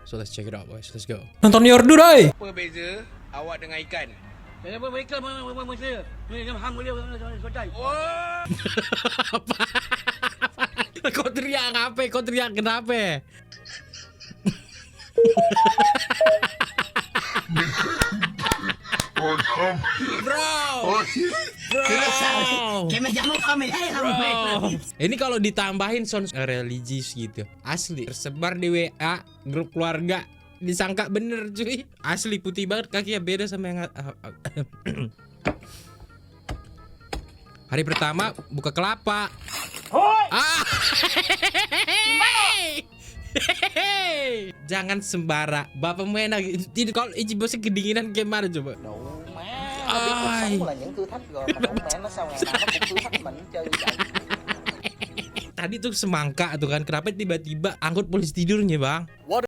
So let's check it out, boys. Let's go. Nonton Yordu doi. Apa beza awak dengan ikan? Mereka manusia. Mereka hang dia sotai. Wah. Kau teriak apa? Kau teriak kenapa? Bro. Ini kalau ditambahin sound religius gitu, asli tersebar di WA grup keluarga, disangka bener cuy. Asli putih banget kakinya, beda sama yang hari pertama buka kelapa. Jangan sembara, bapak main lagi. Kalau Ichi bosnya kedinginan gimana coba? Ai. Là những thử thách rồi mà con mẹ nó sau ngày nào nó cũng thử thách mình chơi vậy. Tadi tuh semangka tuh kan, kenapa tiba-tiba angkut polisi tidurnya bang?